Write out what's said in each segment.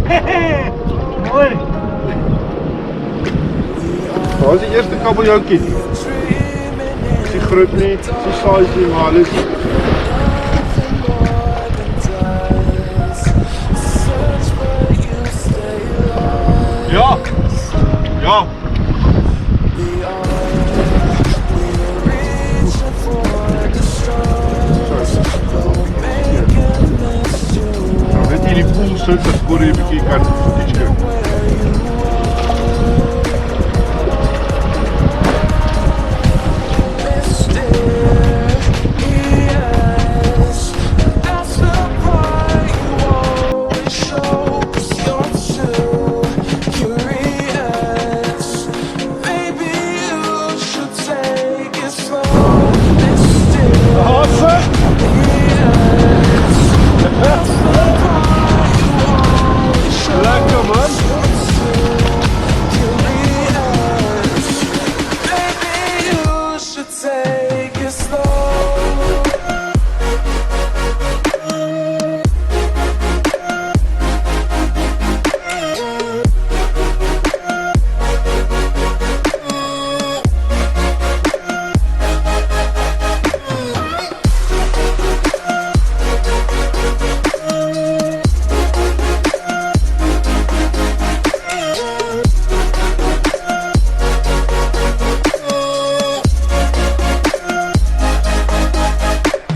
Mooi. Waar is die eerste kabeljauwkie? Is die groot nie, is die size nie, maar hulle is ja, ja. Nou net hierdie pool sit, as voor jy 'n bietjie kan iets kry. Lekker man!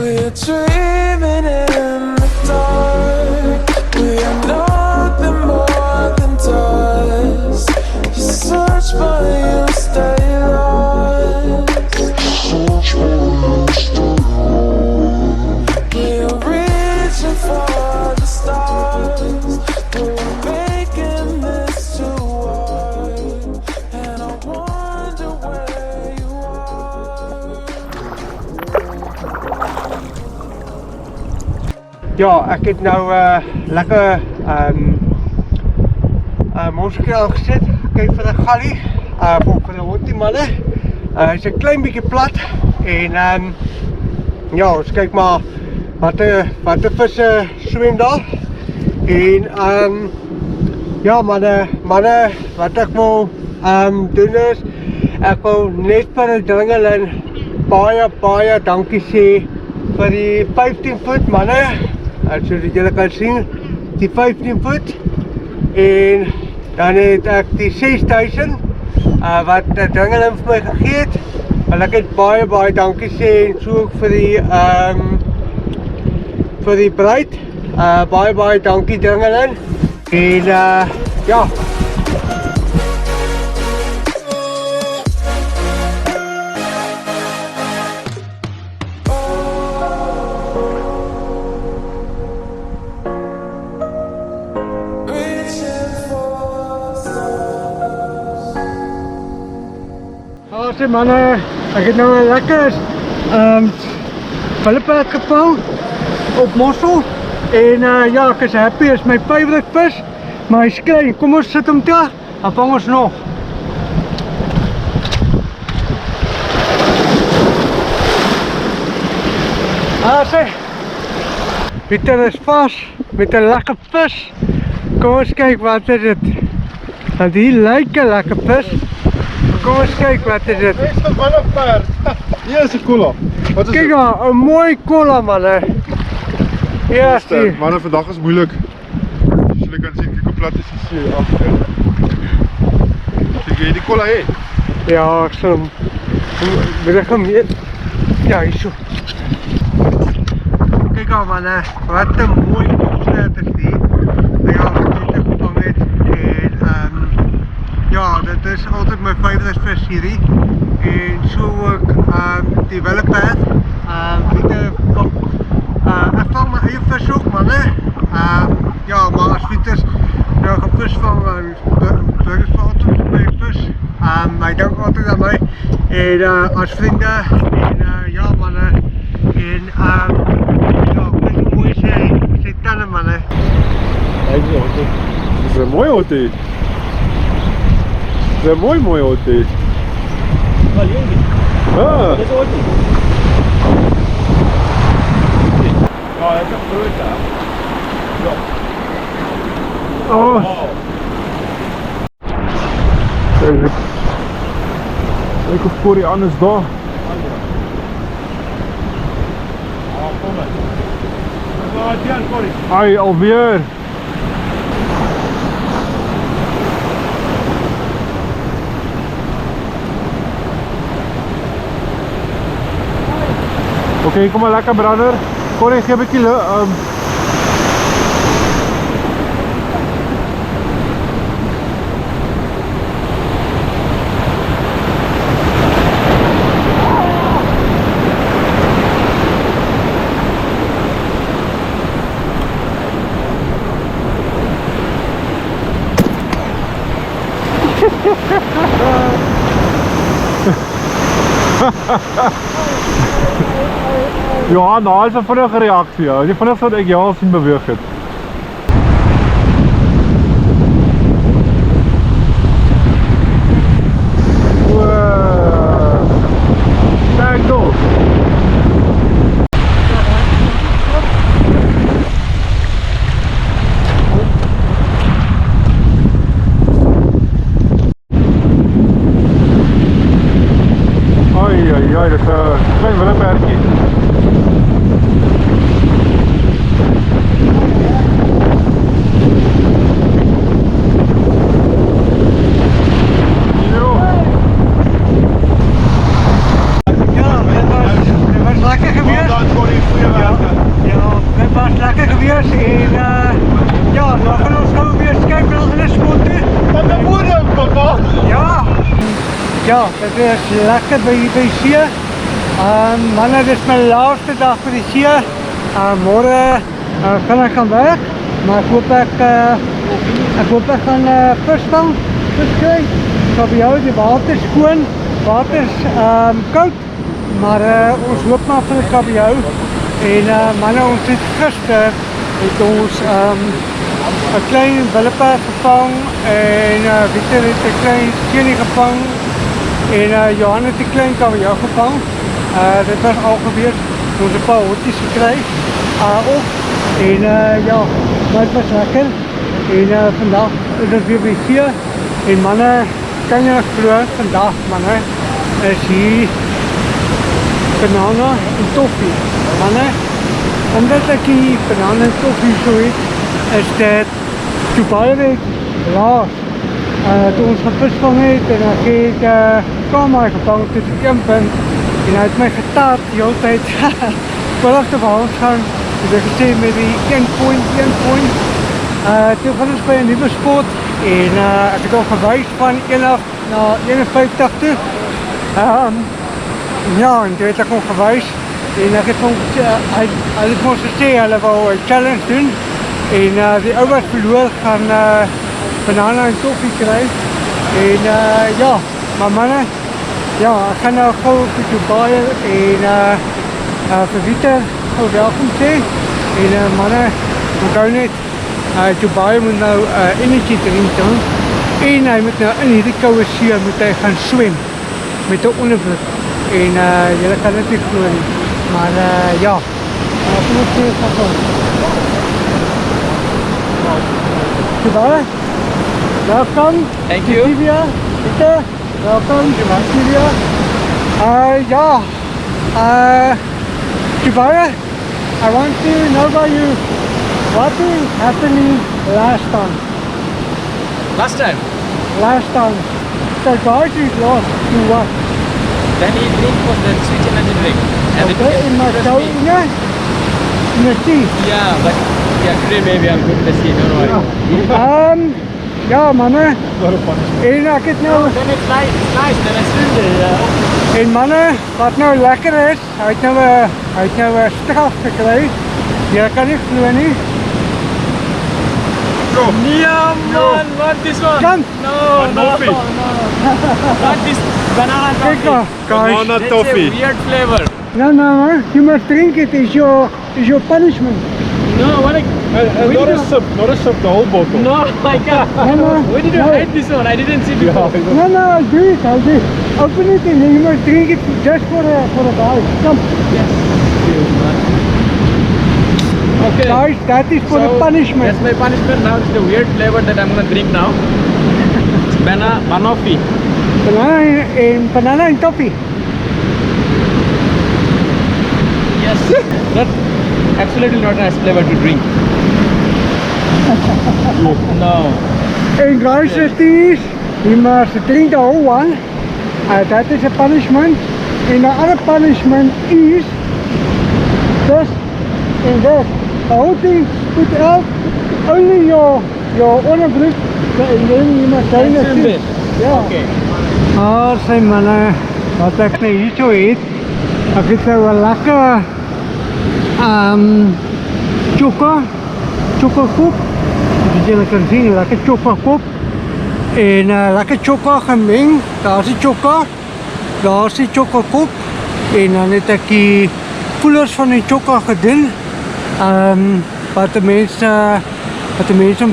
Dreaming in the dark, we are nothing more than dust. You search but you stay lost. We are reaching for the stars, but we're making this too hard. And I wonder where you are. Ja, ek het nou lekker monsterkie al gesit. Kyk vir die gallie, vir die hondie manne. Is 'n klein bietjie plat en ja, ons kyk maar wat 'n visse swem daar. En ja manne, wat ek wil doen is, ek wil net vir die dringelin baie dankie sê vir die 15 voet manne. Soos julle kan sien, die 15 voet en dan het ek die 6000 wat die dringelin vir my gegee het. En ek het baie dankie sê en so ook vir die bruid. Baie dankie dringelin en ja. Alright manne, ek het nou 'n lekker Philippine gevang op mossel en ja, ek is happy, is my favourite vis, maar hy's klein. Kom ons sit hom daar, dan vang ons nog. Sê, Pieter is vas met 'n lekker vis. Kom ons kyk wat is dit. Want hier lyk 'n lekker vis. Kom ons kyk wat is dit. Beste manneperd. Hier is 'n kolla. Wat is Kyk dit? maar, 'n mooi kolla manne. Ja, Beste, manne, vandag is moeilik. Soos julle kan sien, kyk hoe plat is die see agter. Kyk jy die kolla hê? ja, ek sal hom. Wil ek hom hier? Ja, hier so. Kyk maar manne, wat 'n mooi opstel is die. Ja, wat ek gevang het en ja, dit is altyd my favourite vis hierdie. En so ook die willeperd. Ek vang my eie vis ook manne. Ja, maar as Pieters nou gevis vang, dan is altyd my vis. Hy dink altyd aan my en as vriende en ja manne. En ja, kyk hoe mooi sy tande manne. Dis 'n mooi hottie. Dis 'n mooi hottie. Wel jongen, Ah, dit is ooit niet. Ja, dat is een groot hè. Ja. Oh. Kijk of Corrie anders daar. Ai, alweer. Oké, kom maar lekker brother. Corrie, geef ik je Ja, nou is een vinnige reactie. Ja. Die vinnig wat ek jou al sien beweeg het. Tag door. Ai, dat is een klein willeperkie. Ja, het is lekker bij see. Mannen, dit is mijn laatste dag bij de see. Morgen kan ik gaan werk, maar ik hoop ik gaan vis vangen, vis krijgen. Ik ga bij jou, de water is schoon, water is koud, maar ons hoop maar van het bij jou. En mannen, ons het gister het ons een klein willepaard gevangen en Victor heeft een klein skeelie gevangen. En Johan heeft een klein kabeljauw gevangen. Dit was al gebeurd. Ons een paar hotjes gekregen. Ook. En ja, maar het was lekker. En vandaag is het weer bij hier. En mannen, kan je nog geloven, vandaag mannen, is hier bananen en toffee. Mannen, omdat ik hier bananen en toffee zo eet, is dat Dubai weet laat. Toen ons gevis van heeft en dan kreeg ik kamer gevangen tussen de campen en hij heeft mij getaard die hele tijd. Ik wil achter de hand gaan, dus ik gezien met die 1 point. Toen gaan we bij een nieuwe sport en ik heb al gewijs van 1 naar 51 toe. Ja, en toen heb ik gewoon gewijs en hij heeft gewoon gezegd, hij wil een challenge doen en die ouders verloor gaan bananen en toffee krijgen. En ja, maar mannen, ja, ik ga nou gauw voor Dubai en voor Victor gauw welkom zeggen. En mannen, we gaan net, Dubai moet nou energie drinken en hij moet nou in die koude see moet hij gaan zwemmen met de onderbroek. En jullie kan het niet geloven, maar ja, kom eens even gaan. Dubai. Welcome. Thank you. Sylvia, Peter, welcome. Sylvia. Yeah. Dubai, I want to know about you. What is happening last time? Last time, The guys is lost to what? when he drink was the sweet energy drink. And Okay, in my it show, was me. in the sea. Yeah, but yeah, today maybe I'll go to the sea, don't worry. Ja mannen, Not a punishment. en ek het nou, Then it's nice, then I swim there. en mannen, wat nou lekker is, hy het nou 'n straf gekry. Jy kan nie glo nie. Yeah, man, what this one? Come. No, Toffee. Not this banana Kyk toffee. daar, guys. Banana That's toffee. a weird flavor. No, you must drink it. It's your punishment. No, what a... And not a sip, the whole bottle. No, I can't. No. Where did you No. hide this one? I didn't see Yeah, before. No, I'll do it. Open it and you must drink it just for a guy. Come. Yes. Okay. Okay. Guys, that is for the punishment. That's my punishment. Now it's the weird flavor that I'm gonna drink now. It's banoffee. Banana and toffee. Yes. That's absolutely not a nice flavor to drink. No. And guys, the thing is, you must drink the whole one. That is a punishment. And the other punishment is this and this. The whole thing put out, only your onderbroek, and then you must drain the thing. Ja. Okay. Sy manne, wat ek nou hier so het, ek het nou 'n lekker chokka-kop, as julle kan sien, 'n lekker chokka-kop en lekker chokka gemeng, daar is die chokka, daar is die chokka-kop en dan het ek die koelers van die chokka gedoen, wat die mense een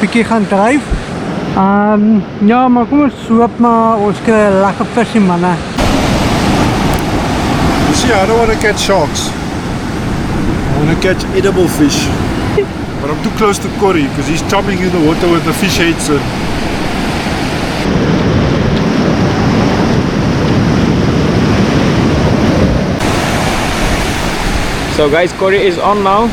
bietjie gaan dryf. Ja, maar kom ons hoop maar ons kry 'n lekker visie manne. You see, I don't want to catch sharks. I want to catch edible fish. But I'm too close to Corey because he's chopping in the water with the fish heads. So guys, Corey is on now.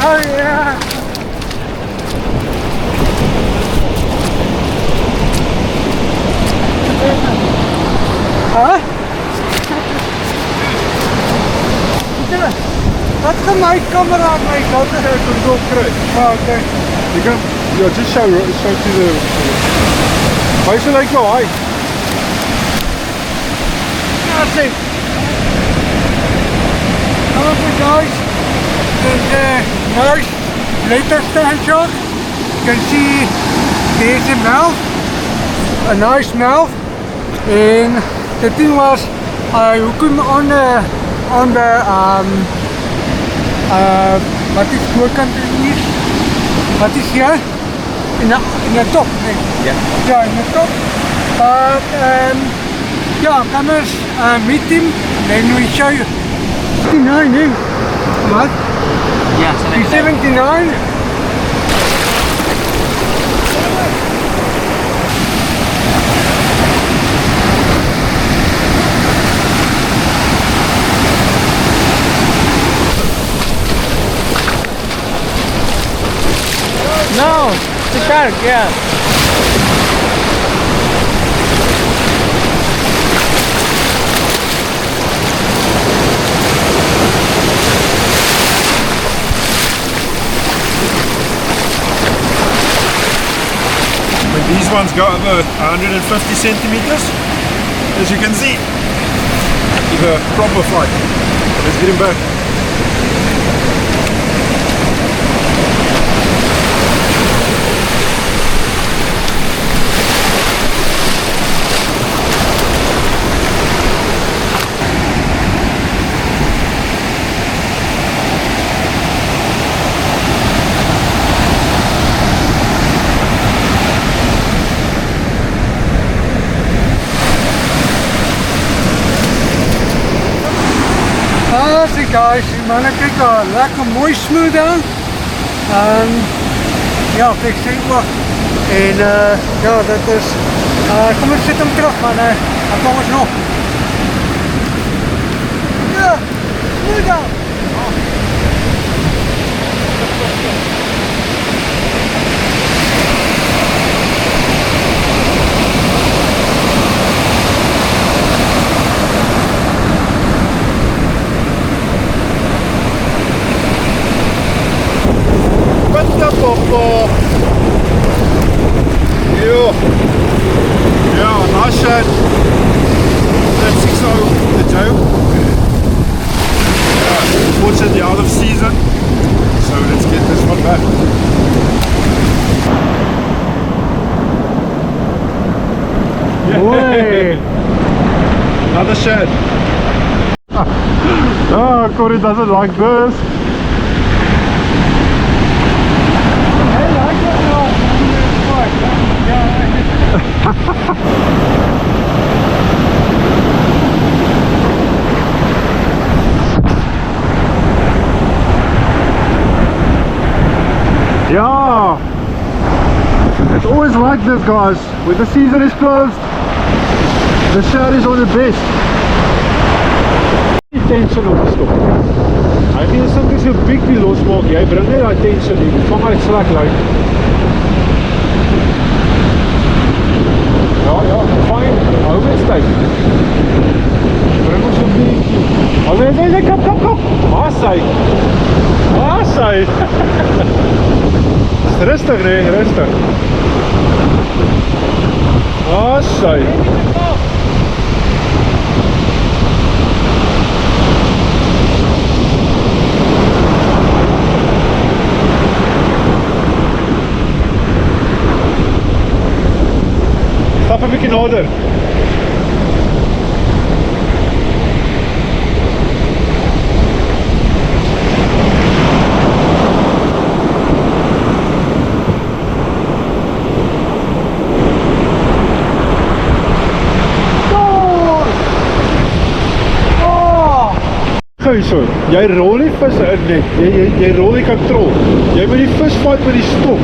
Oh yeah! Huh? Wat gaan my camera aan my kant I can go kry. Oh, okay. You can, yeah, just show to the. Why should I go high? That's it. Hello guys. There's nice later stand shot. You can see there's a mouth. A nice mouth. And the thing was I hook on the wat is voorkant hier? Wat is hier? In the top, nee. Yeah, in the top. But yeah, come and meet him. Then we show you. 79, eh? What? Yeah, 79. No, it's a shark, yeah. But these ones go over 150 centimeters. As you can see, give a proper fight. Let's get him back. See guys, die manne kyk daar lekker mooi smooth aan. Ja, ek sien ook. En ja, dit is kom ons sit hom terug manne. Dan kom ons nog. Ja. smooth down. Popo. Yeah, nice shot. That's 6-0 the Joe. Yeah, unfortunately out of season. So let's get this one back. Way. Another shot. Oh, Corey doesn't like this. Yeah, it's always like this, guys. When the season is closed, the shad is on the best. Die tension op die stok. Hy gee jy sulke so big die losmaak, jy bring net die tension in, vang uit slak lyk. Ja, fyn, hou met styf. Bring ons op die hou met, kap. Haas hy. Rustig, nee, rustig. Haas hy. Stap 'n bietjie nader. So, jy rol die vis in net, jy rol die kontrol. Jy moet die vis vat met die stok.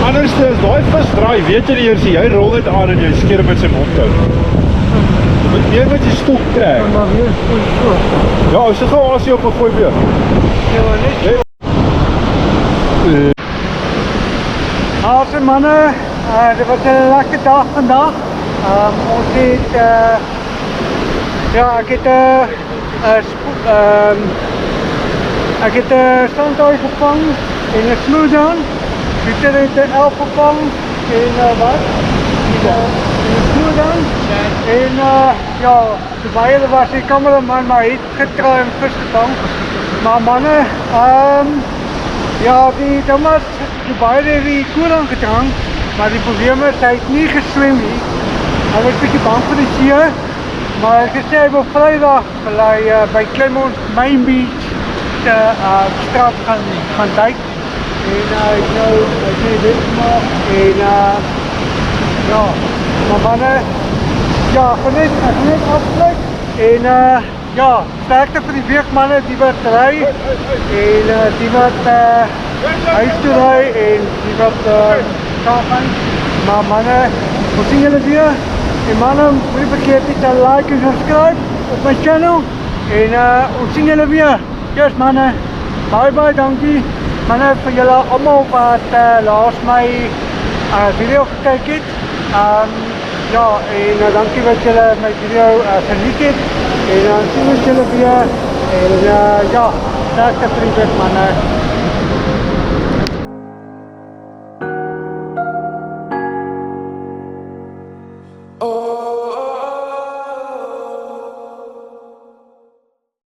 Anders as daai vis draai, weet jy nie eers, jy rol dit aan en jy skeer met sy mond hou. Jy moet meer met die stok trek. Maar weer so. Ja, as jy gou asie op 'n gooi weer. Ja, maar net. Halse manne, dit was 'n lekker dag vandag. Ons het ja, ek het standaard gevang en 'n smooth down. Pieter het 'n 11 gevang en wat? En 'n smooth down. En ja, terwyl er was die kameraman maar het getraai en vis gevang. Maar manne, ja, die Thomas het baie die koer aangedrang, maar die probleem is hy het nie geswem nie. Hy was 'n bietjie bang vir die see. Maar ek het gesê hy wil Vrydag by Claremont Main Beach strand gaan duik. En ek sê dit maar en ja, maar manne, ja, ek net afsluit en ja, sterkte vir die week manne, die wat ry en die wat huis toe ry en die wat gaan. Maar manne, ons sien julle weer. En manne, moet nie vergeet nie te like en subscribe op my channel. En ons sien julle weer. Yes manne, bye, dankie. Manne, vir julle allemaal wat laas my video gekyk het. Ja, en dankie wat julle my video geniet het. En dan sien ons julle weer. En ja, sterkte vir die week manne.